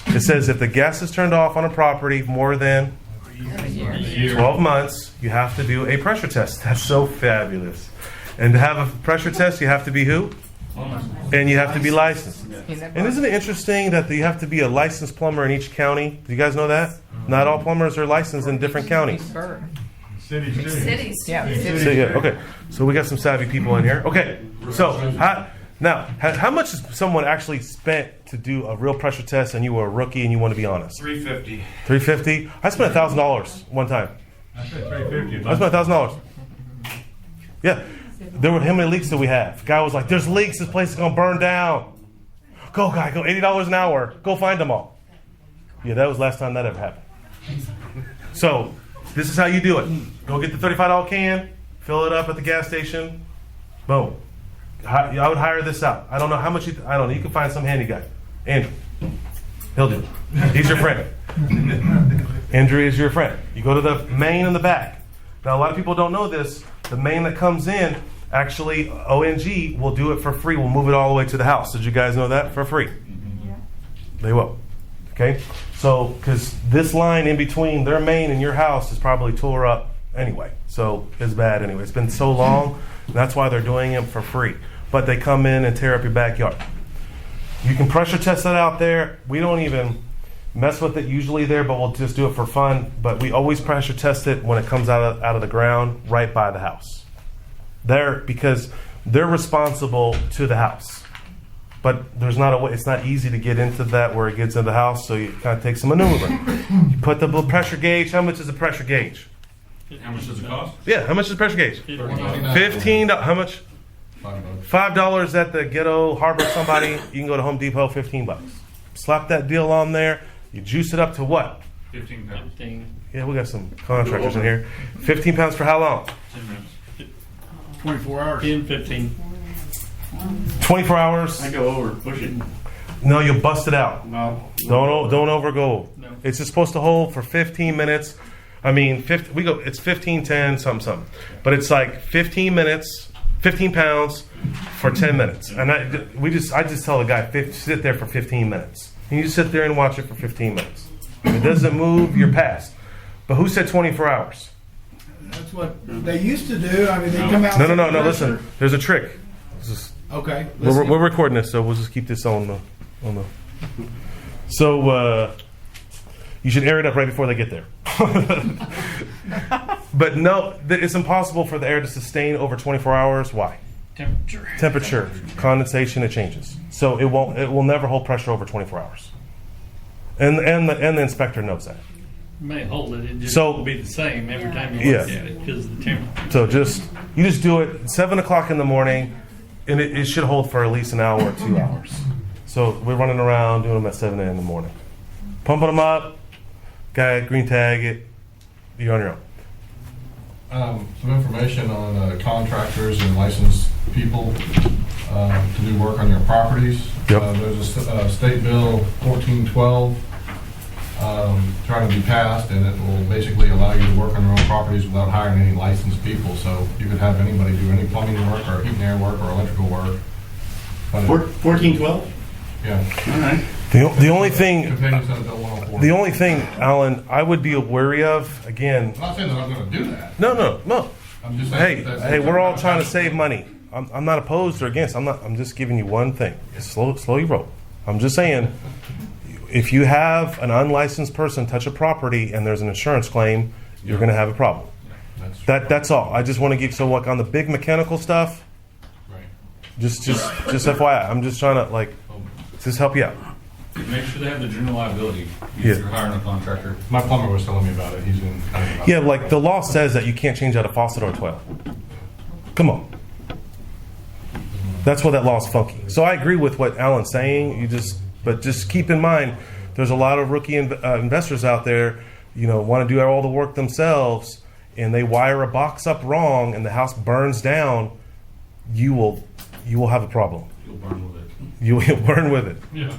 It says if the gas is turned off on a property more than 12 months, you have to do a pressure test. That's so fabulous. And to have a pressure test, you have to be who? And you have to be licensed. And isn't it interesting that you have to be a licensed plumber in each county? Do you guys know that? Not all plumbers are licensed in different counties. Cities. Yeah. So, yeah, okay. So we got some savvy people in here. Okay. So how much has someone actually spent to do a real pressure test, and you were a rookie and you want to be honest? $350. $350. I spent $1,000 one time. I said $350. I spent $1,000. Yeah. There were how many leaks do we have? Guy was like, "There's leaks. This place is gonna burn down." Go, guy. Go. $80 an hour. Go find them all. Yeah, that was the last time that ever happened. So this is how you do it. Go get the $35 can, fill it up at the gas station. Boom. I would hire this out. I don't know how much I don't know. You can find some handy guy. Andrew. He'll do it. He's your friend. Andrew is your friend. You go to the main in the back. Now, a lot of people don't know this. The main that comes in, actually, ONG will do it for free. We'll move it all the way to the house. Did you guys know that? For free. Yeah. They will. Okay? So, because this line in between their main and your house is probably tore up anyway. So, it's bad anyway. It's been so long. That's why they're doing it for free. But they come in and tear up your backyard. You can pressure test that out there. We don't even mess with it usually there, but we'll just do it for fun. But we always pressure test it when it comes out of the ground right by the house. Because they're responsible to the house. But there's not a way. It's not easy to get into that where it gets in the house, so you kind of take some maneuver. You put the little pressure gauge. How much is a pressure gauge? How much does it cost? Yeah, how much is a pressure gauge? $15. How much? $5 at the Ghetto Harbor. Somebody, you can go to Home Depot. $15. Slap that deal on there. You juice it up to what? 15 pounds. Yeah, we got some contractors in here. 15 pounds for how long? 10 minutes. 24 hours. 10, 15. 24 hours. I go over, push it. No, you'll bust it out. No. Don't overgo. No. It's just supposed to hold for 15 minutes. I mean, it's 15, 10, something. But it's like 15 minutes, 15 pounds for 10 minutes. And I just tell the guy, sit there for 15 minutes. And you sit there and watch it for 15 minutes. If it doesn't move, you're past. But who said 24 hours? That's what they used to do. I mean, they come out. No. Listen, there's a trick. Okay. We're recording this, so we'll just keep this on the. So you should air it up right before they get there. But no, it's impossible for the air to sustain over 24 hours. Why? Temperature, condensation, it changes. So it will never hold pressure over 24 hours. And the inspector knows that. You may hold it, it just So- will be the same every time you look Yeah. at it because of the temperature. So you just do it 7 o'clock in the morning, and it should hold for at least an hour or 2 hours. So we're running around doing them at 7 a.m. in the morning, pumping them up. Guy green tag it. You're on your own. Some information on contractors and licensed people to do work on your properties. Yep. There's a state bill 1412 trying to be passed, and it will basically allow you to work on your own properties without hiring any licensed people. So you could have anybody do any plumbing work or heat and air work or electrical work. 1412? Yeah. All right. The only thing, Contained Senate Bill 104. the only thing, Alan, I would be wary of again. I'm not saying that I'm going to do that. No. I'm just saying Hey, we're all trying to save money. I'm not opposed or against. I'm just giving you one thing. Slow your roll. I'm just saying, if you have an unlicensed person touch a property and there's an insurance claim, you're going to have a problem. That's all. I just want to give like on the big mechanical stuff. Right. Just FYI. I'm just trying to just help you out. Make sure they have the general liability if Yeah. you're hiring a contractor. My plumber was telling me about it. He's in. Yeah, like the law says that you can't change out a faucet or a toilet. Come on. That's why that law is funky. So I agree with what Alan's saying. But just keep in mind, there's a lot of rookie investors out there, want to do all the work themselves, and they wire a box up wrong, and the house burns down. You will have a problem. You'll burn with it. You'll burn with it. Yeah.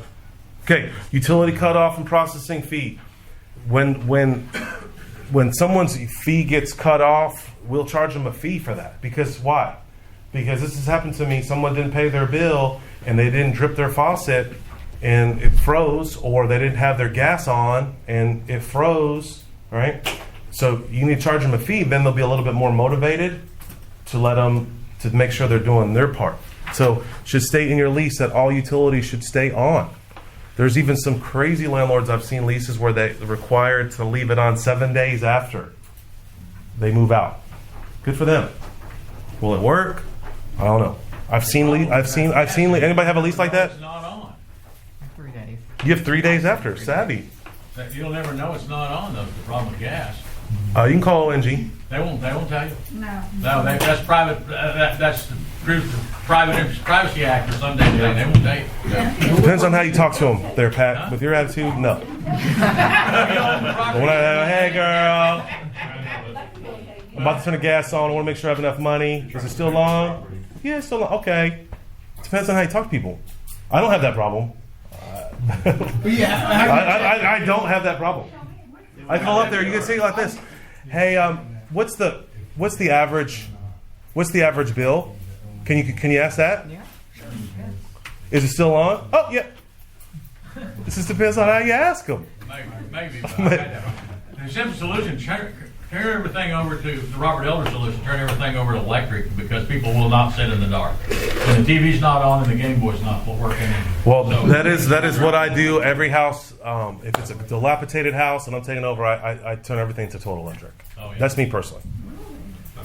Okay, utility cutoff and processing fee. When someone's fee gets cut off, we'll charge them a fee for that. Because why? Because this has happened to me. Someone didn't pay their bill and they didn't drip their faucet and it froze, or they didn't have their gas on and it froze, right? So you need to charge them a fee. Then they'll be a little bit more motivated to make sure they're doing their part. So it should state in your lease that all utilities should stay on. There's even some crazy landlords I've seen leases where they're required to leave it on 7 days after they move out. Good for them. Will it work? I don't know. I've seen. Anybody have a lease like that? It's not on. 3 days. You have 3 days after. Savvy. You'll never know it's not on, though, the problem with gas. You can call ONG. They won't tell you. No. No, that's private, that's the Privacy Act or something, they won't tell you. Depends on how you talk to them there, Pat. With your attitude, no. Hey, girl. I'm about to turn the gas on. I want to make sure I have enough money. Is it still on? Yeah, it's still on. Okay. depends on how you talk to people. I don't have that problem. Yeah, I don't have that problem. I call up there. You can say it like this: "Hey, what's the average bill? Can you ask that? Yeah. Is it still on? Oh yeah. This just depends on how you ask them. Maybe. The simple solution: turn everything over to the Robert Elder solution. Turn everything over to electric because people will not sit in the dark. When the TV's not on and the Game Boy's not working. Well, that is what I do. Every house, if it's a dilapidated house and I'm taking over, I turn everything to total electric. Oh, yeah. That's me personally.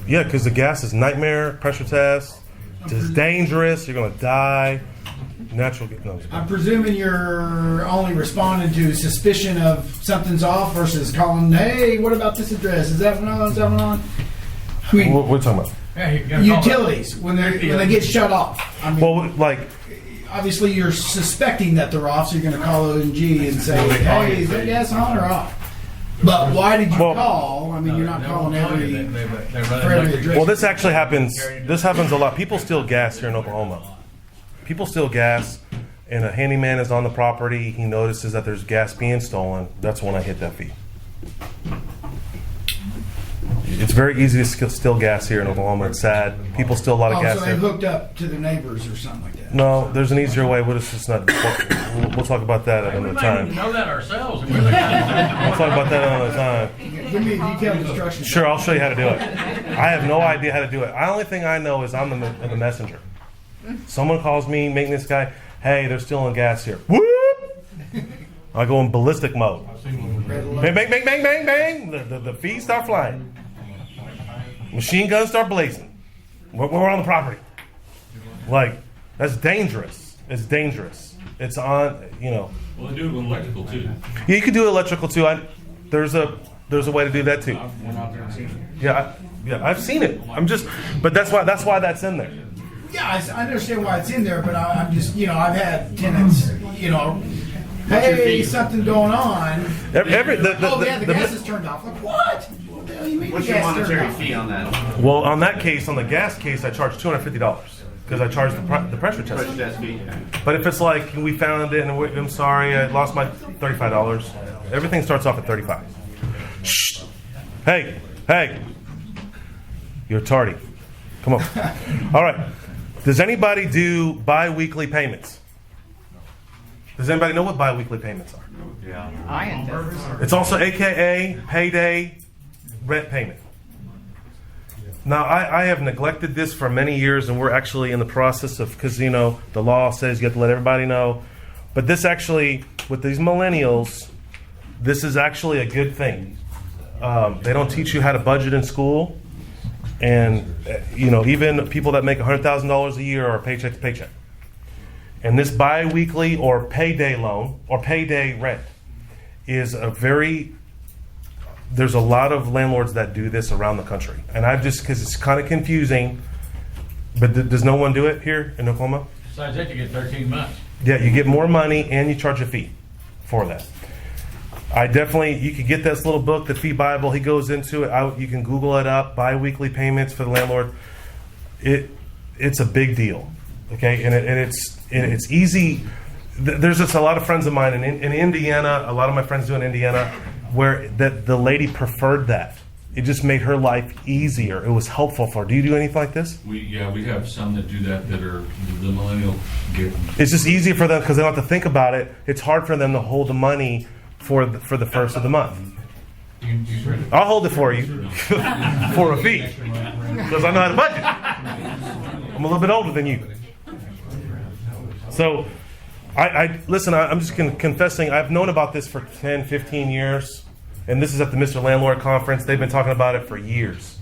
Yeah, because the gas is nightmare. Pressure test. It's dangerous. You're going to die. Natural. No. I'm presuming you're only responding to suspicion of something's off versus calling, hey, what about this address? Is that one on? Is that one on? I mean, What are you talking about? Yeah, you gotta call utilities, when they get shut off. I mean, Well, like, obviously you're suspecting that they're off, so you're going to call O&G and say, hey, is that gas on or off? But why did you call? I mean, you're not calling every address. well, this actually happens. This happens a lot. People steal gas here in Oklahoma. People steal gas, and a handyman is on the property. He notices that there's gas being stolen. That's when I hit that fee. It's very easy to steal gas here in Oklahoma. It's sad. People steal a lot of gas so here. they hooked up to their neighbors or something like that. No, there's an easier way. We'll talk about that at another We time. know that ourselves. We'll talk about that another time. Give me a detailed instruction. Sure, I'll show you how to do it. I have no idea how to do it. The only thing I know is I'm the messenger. Someone calls me, maintenance guy, hey, they're stealing gas here. Whoop! I go in ballistic mode. Bang, bang, bang, bang, bang, bang. The feet start flying. Machine guns start blazing. We're on the property. Like, that's dangerous. It's dangerous. It's on, Well, they do it with electrical too. Yeah, you can do electrical too. There's a way to do that too. I've went out there and seen it. Yeah, I've seen it. But that's why that's in there. Yeah, I understand why it's in there, but I'm just, I've had tenants, hey, something going on. The gas is turned off. Like, what? What the hell do you mean? What's your monetary fee on that? Well, on that case, on the gas case, I charge $250 because I charge the pressure test. Pressure test fee. But if it's like we found it and I'm sorry, I lost my $35. Everything starts off at $35. Shh. Hey, you're tardy. Come on. All right. Does anybody do bi-weekly payments? Does anybody know what bi-weekly payments are? Yeah. I do. It's also AKA payday rent payment. Now, I have neglected this for many years, and we're actually in the process of, because, the law says you have to let everybody know. But this actually, with these millennials, this is actually a good thing. They don't teach you how to budget in school. And, even people that make $100,000 a year are paycheck to paycheck. And this bi-weekly or payday loan or payday rent is there's a lot of landlords that do this around the country. And because it's kind of confusing, but does no one do it here in Oklahoma? Besides that, you get 13 months. Yeah, you get more money and you charge a fee for that. You could get this little book, the Fee Bible. He goes into it. You can Google it up. Bi-weekly payments for the landlord. It's a big deal, okay? And it's easy. There's just a lot of friends of mine in Indiana. A lot of my friends do in Indiana, where the lady preferred that. It just made her life easier. It was helpful for her. Do you do anything like this? We have some that do that are the millennial get. It's just easier for them because they don't have to think about it. It's hard for them to hold the money for the first of the month. I'll hold it for you for a fee because I know how to budget. I'm a little bit older than you. So, listen, I'm just confessing, I've known about this for 10, 15 years, and this is at the Mr. Landlord Conference. They've been talking about it for years.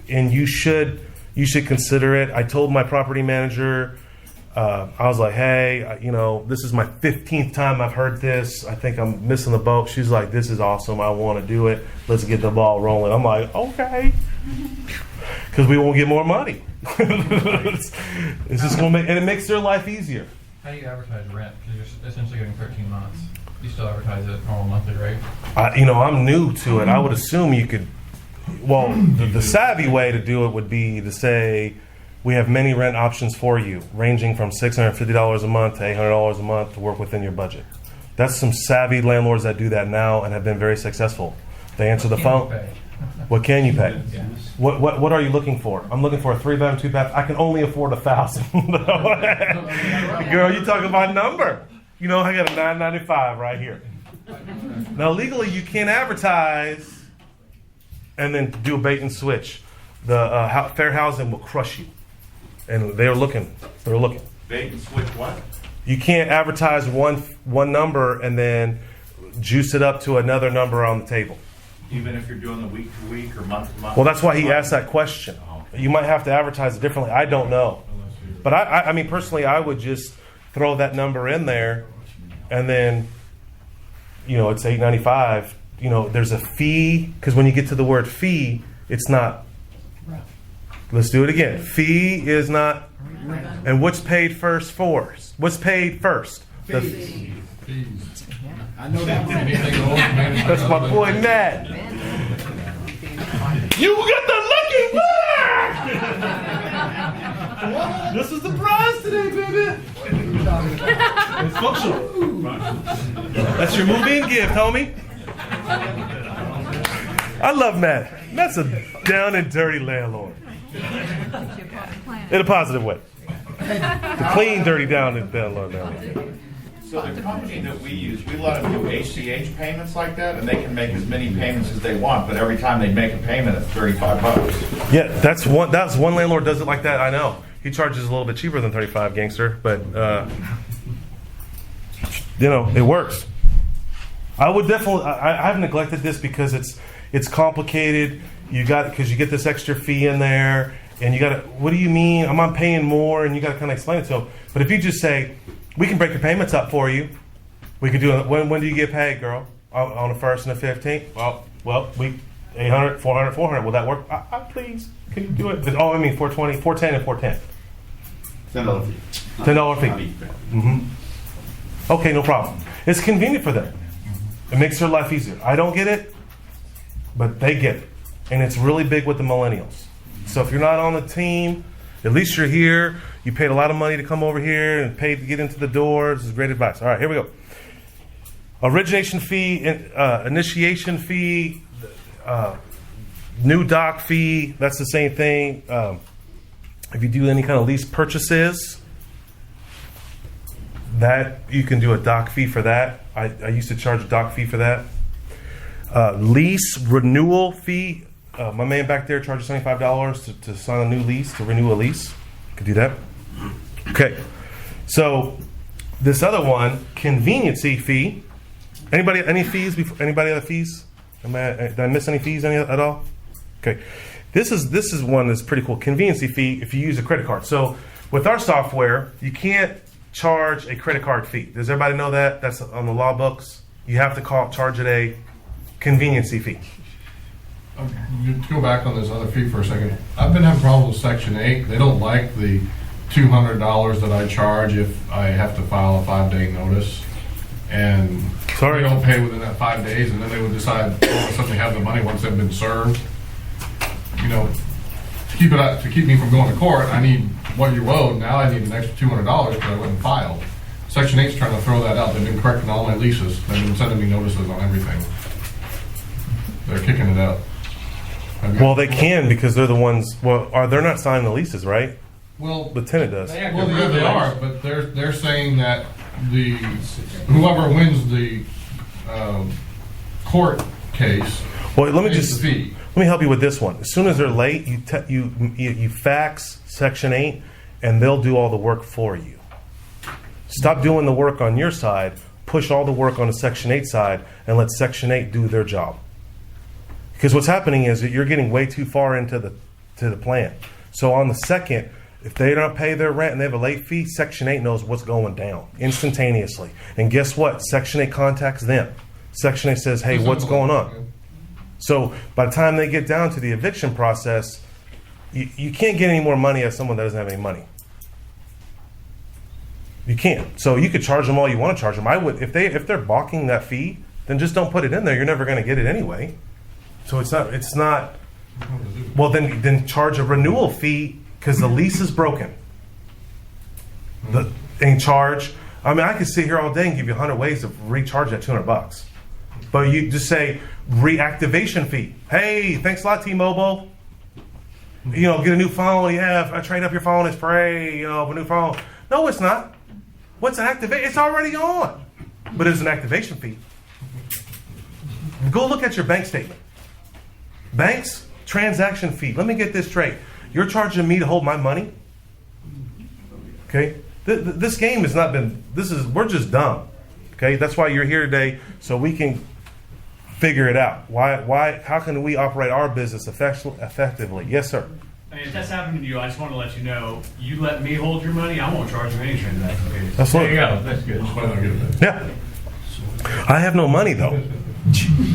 And you should consider it. I told my property manager, I was like, hey, this is my 15th time I've heard this. I think I'm missing the boat. She's like, this is awesome. I want to do it. Let's get the ball rolling. I'm like, okay. Because we won't get more money. It's just going to and it makes their life easier. How do you advertise rent? Because you're essentially getting 13 months. You still advertise it at normal monthly rate? I'm new to it. I would assume you could. Well, the savvy way to do it would be to say, we have many rent options for you, ranging from $650 a month to $800 a month to work within your budget. That's some savvy landlords that do that now and have been very successful. They answer the phone. What can you pay? What are you looking for? I'm looking for a 3-bedroom, 2-bath. I can only afford $1,000. Girl, you talking about number? You know, I got a $995 right here. Now, legally, you can't advertise and then do a bait and switch. The fair housing will crush you, and they're looking. They're looking. Bait and switch what? You can't advertise one number and then juice it up to another number on the table. Even if you're doing the week to week or month to month? Well, that's why he asked that question. You might have to advertise it differently. I don't know. But I mean, personally, I would just throw that number in there and then, you know, it's $895. You know, there's a fee, because when you get to the word fee, it's not. Let's do it again. Fee is not. And what's paid first for? What's paid first? Fees. I know that one. That's my boy Matt. You got the lucky winner! This is the prize today, baby. It's functional. That's your move-in gift, homie. I love Matt. Matt's a down and dirty landlord. In a positive way. The clean, dirty, down and landlord. So the company that we use, we let them do ACH payments like that, and they can make as many payments as they want, but every time they make a payment, it's $35. Yeah, that's one landlord does it like that, I know. He charges a little bit cheaper than 35, gangster, but you know, it works. I would definitely, I've neglected this because it's complicated. Because you get this extra fee in there, and you got to, what do you mean? I'm paying more, and you got to kind of explain it to them. But if you just say, we can break your payments up for you. We could do it. When do you get paid, girl? On the 1st and the 15th? Well, we 800, 400, 400. Will that work? Please, can you do it? But, I mean 420, 410, and 410. $10 fee. $10 fee. Mm-hmm. Okay, no problem. It's convenient for them. It makes their life easier. I don't get it, but they get it. And it's really big with the millennials. So if you're not on the team, at least you're here. You paid a lot of money to come over here and paid to get into the door. This is great advice. All right, here we go. Origination fee, initiation fee, new doc fee. That's the same thing. If you do any kind of lease purchases, that you can do a doc fee for that. I used to charge a doc fee for that. Lease renewal fee. My man back there charges $75 to sign a new lease, to renew a lease. Could do that. Okay. So this other one, conveniency fee. Anybody, any fees? Anybody other fees? Did I miss any fees at all? Okay. This is one that's pretty cool. Conveniency fee if you use a credit card. So with our software, you can't charge a credit card fee. Does everybody know that? That's on the law books. You have to charge it a conveniency fee. To go back on this other fee for a second, I've been having problems with Section 8. They don't like the $200 that I charge if I have to file a 5-day notice. And they don't pay within that 5 days, and then they would decide all of a sudden they have the money once they've been served. You know, to keep me from going to court, I need what you owed. Now I need an extra $200 because I wasn't filed. Section 8's trying to throw that out. They've been correcting all my leases. They've been sending me notices on everything. They're kicking it out. Well, they can because they're the ones. Well, they're not signing the leases, right? Well, the tenant does. Well, they are, but they're saying that whoever wins the court case. Well, let me help you with this one. As soon as they're late, you fax Section 8, and they'll do all the work for you. Stop doing the work on your side. Push all the work on the Section 8 side, and let Section 8 do their job. Because what's happening is that you're getting way too far into the plan. So on the second, if they don't pay their rent and they have a late fee, Section 8 knows what's going down instantaneously. And guess what? Section 8 contacts them. Section 8 says, hey, what's going on? So by the time they get down to the eviction process, you can't get any more money as someone that doesn't have any money. You can't. So you could charge them all you want to charge them. I would, if they're balking that fee, then just don't put it in there. You're never going to get it anyway. So it's not. Well, then charge a renewal fee because the lease is broken. In charge. I mean, I could sit here all day and give you 100 ways to recharge that $200. But you just say reactivation fee. Hey, thanks a lot, T-Mobile. You know, get a new phone. Yeah, I trade up your phone. It's free. You know, a new phone. No, it's not. What's an activation? It's already on. But it's an activation fee. Go look at your bank statement. Bank's transaction fee. Let me get this straight. You're charging me to hold my money? Okay? This game has not been, we're just dumb. Okay? That's why you're here today, so we can figure it out. How can we operate our business effectively? Yes, sir. I mean, if that's happening to you, I just want to let you know, you let me hold your money, I won't charge you any transaction fees. That's There you go, that's good. Yeah. I have no money though.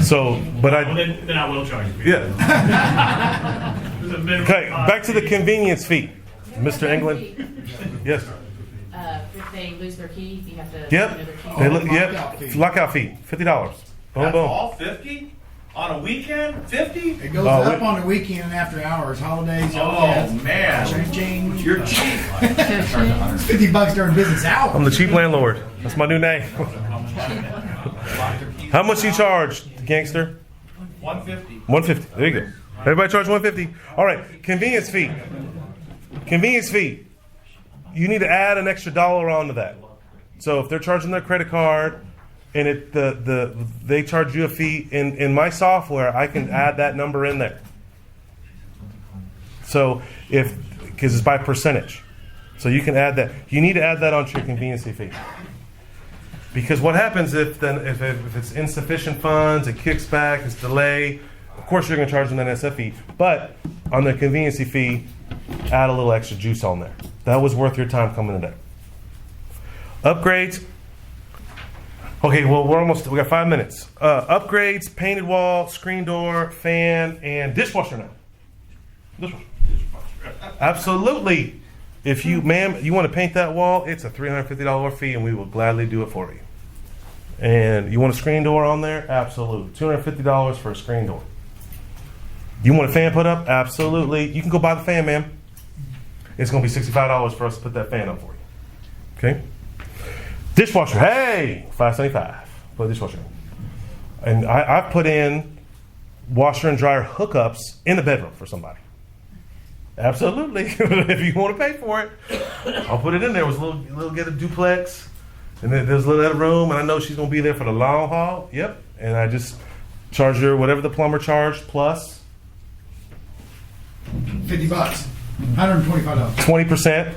So, but Well, then I will charge you. yeah. There's a minimum Okay, cost. back to the convenience fee. Mr. England? Yes. If they lose their key, you have to. Yep. another key. Lockout fee. Lockout fee, $50. Boom, That's boom. all 50 on a weekend? 50? It goes Oh, up we- on the weekend and after hours, holidays. Oh man, Change. you're cheap. It's $50 during business hours. I'm the cheap landlord. That's my new name. How much you charge, gangster? 150. 150. There you go. Everybody charge 150. All right. Convenience fee. Convenience fee. You need to add an extra dollar onto that. So if they're charging their credit card and they charge you a fee in my software, I can add that number in there. So because it's by percentage. So you can add that. You need to add that onto your convenience fee. Because what happens if it's insufficient funds, it kicks back, it's delay, of course you're going to charge them an NSF fee. But on the convenience fee, add a little extra juice on there. That was worth your time coming today. Upgrades. Okay, well we got 5 minutes. Upgrades, painted wall, screen door, fan, and dishwasher now. Dishwasher. Absolutely. If you want to paint that wall, it's a $350 fee, and we will gladly do it for you. And you want a screen door on there? Absolutely. $250 for a screen door. You want a fan put up? Absolutely. You can go buy the fan, ma'am. It's going to be $65 for us to put that fan up for you. Okay? Dishwasher. Hey! $575 for the dishwasher. And I've put in washer and dryer hookups in the bedroom for somebody. Absolutely. If you want to pay for it, I'll put it in there. It was a little get a duplex, and then there's a little other room, and I know she's going to be there for the long haul. Yep. And I just charge her whatever the plumber charged plus $50. $125. 20%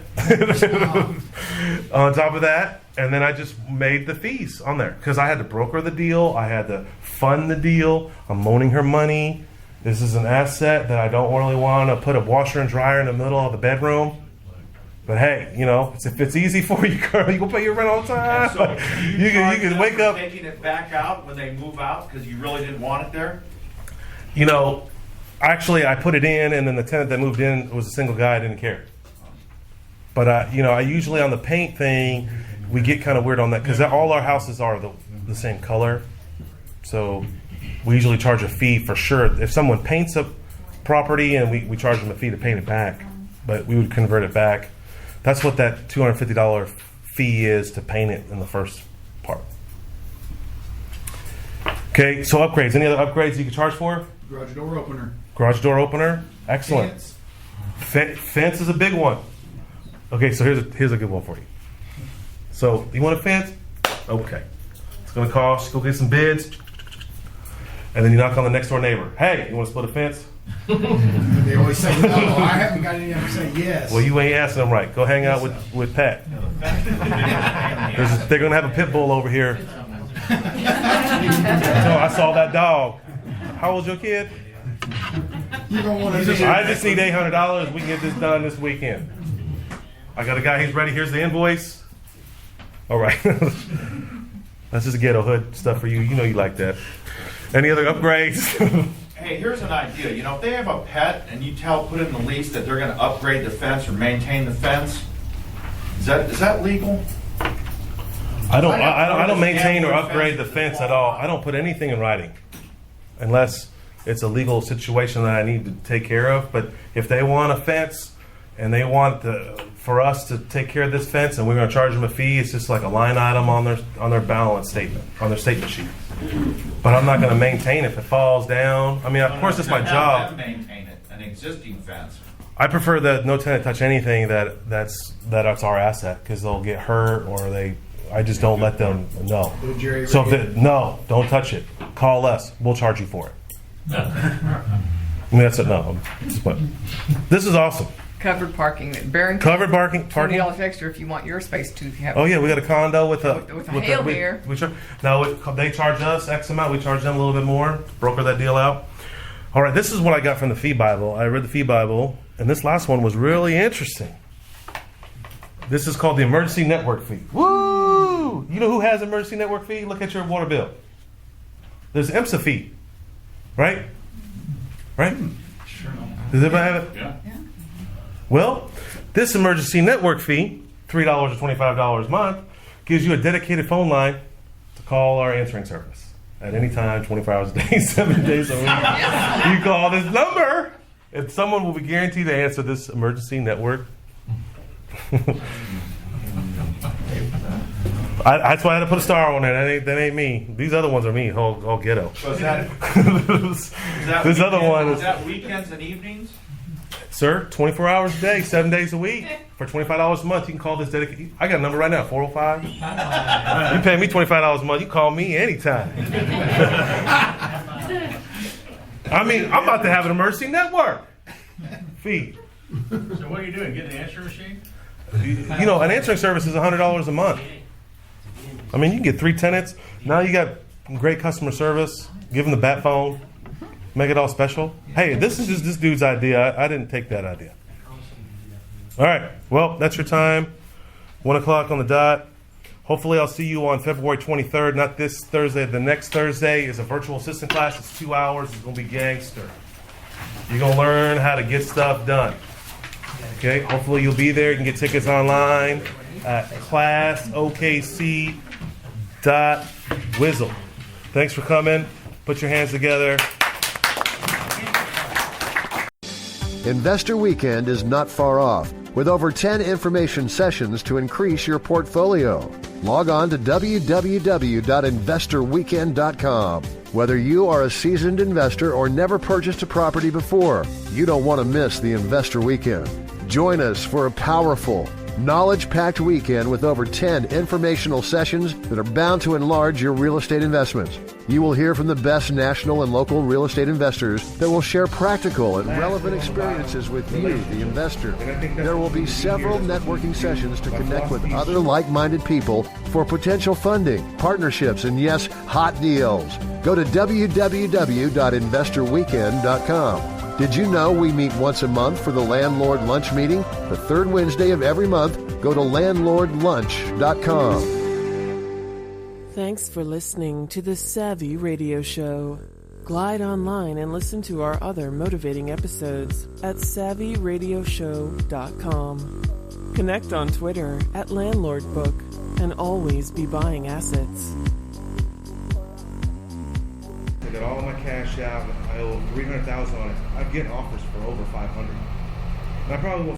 on top of that, and then I just made the fees on there because I had to broker the deal, I had to fund the deal. I'm loaning her money. This is an asset that I don't really want to put a washer and dryer in the middle of the bedroom. But hey, if it's easy for you, girl, you can pay your rent all the time. So you can wake up. Taking it back out when they move out because you really didn't want it there. Actually, I put it in, and then the tenant that moved in was a single guy. I didn't care. But I usually on the paint thing, we get kind of weird on that because all our houses are the same color. So we usually charge a fee for sure. If someone paints a property, and we charge them a fee to paint it back, but we would convert it back. That's what that $250 fee is to paint it in the first part. Okay, so upgrades. Any other upgrades you can charge for? Garage door opener. Garage door opener. Excellent. Fence is a big one. Okay, so here's a good one for you. So you want a fence? Okay. It's going to cost. Go get some bids. And then you knock on the next door neighbor. Hey, you want to split a fence? They always say no. I haven't got any of them say yes. Well, you ain't asking them right. Go hang out with Pat. They're going to have a pit bull over here. So I saw that dog. How old's your kid? You don't want to. I just need $800. We can get this done this weekend. I got a guy. He's ready. Here's the invoice. All right. That's just ghetto hood stuff for you. You know you like that. Any other upgrades? Hey, here's an idea. If they have a pet and you put in the lease that they're going to upgrade the fence or maintain the fence, is that legal? I don't maintain or upgrade the fence at all. I don't put anything in writing unless it's a legal situation that I need to take care of. But if they want a fence and they want for us to take care of this fence, and we're going to charge them a fee. It's just like a line item on their balance statement, on their statement sheet. But I'm not going to maintain it if it falls down. I mean, of course, it's my job. Maintain it, an existing fence. I prefer that no tenant touch anything that's our asset, because they'll get hurt, or I just don't let them know. So no, don't touch it. Call us. We'll charge you for it. I mean, that's it. No, but this is awesome. Covered parking. Barrington. Covered parking. $20 extra if you want your space to have. Oh yeah, we got a condo with a hail here. Now they charge us X amount. We charge them a little bit more. Broker that deal out. All right, this is what I got from the fee Bible. I read the fee Bible, and this last one was really interesting. This is called the emergency network fee. Woo! You know who has emergency network fee? Look at your water bill. There's EMSA fee, right? Right? Sure. Does everybody have it? Yeah. Well, this emergency network fee, $3 or $25 a month, gives you a dedicated phone line to call our answering service at any time, 24 hours a day, 7 days a week. You call this number, and someone will be guaranteed to answer this emergency network. That's why I had to put a star on it. That ain't me. These other ones are me. All ghetto. So is that this other one is that weekends and evenings? Sir, 24 hours a day, 7 days a week, for $25 a month. You can call this dedicated. I got a number right now, 405. You pay me $25 a month. You call me anytime. I mean, I'm about to have an emergency network fee. So what are you doing? Get an answer machine? You know, an answering service is $100 a month. I mean, you can get 3 tenants. Now you got great customer service. Give them the bat phone. Make it all special. Hey, this is just this dude's idea. I didn't take that idea. All right. Well, that's your time. 1 o'clock on the dot. Hopefully, I'll see you on February 23rd. Not this Thursday. The next Thursday is a virtual assistant class. It's 2 hours. It's going to be gangster. You're going to learn how to get stuff done. Okay? Hopefully, you'll be there. You can get tickets online at classokc.wizzle. Thanks for coming. Put your hands together. Investor Weekend is not far off, with over 10 information sessions to increase your portfolio. Log on to www.investorweekend.com. Whether you are a seasoned investor or never purchased a property before, you don't want to miss the Investor Weekend. Join us for a powerful, knowledge-packed weekend with over 10 informational sessions that are bound to enlarge your real estate investments. You will hear from the best national and local real estate investors that will share practical and relevant experiences with you, the investor. There will be several networking sessions to connect with other like-minded people for potential funding, partnerships, and yes, hot deals. Go to www.investorweekend.com. Did you know we meet once a month for the Landlord Lunch Meeting? The third Wednesday of every month. Go to landlordlunch.com. Thanks for listening to the Savvy Radio Show. Glide online and listen to our other motivating episodes at savvyradioshow.com. Connect on Twitter at LandlordBook and always be buying assets. I got all of my cash out. I owe $300,000 on it. I'm getting offers for over $500,000. And I probably won't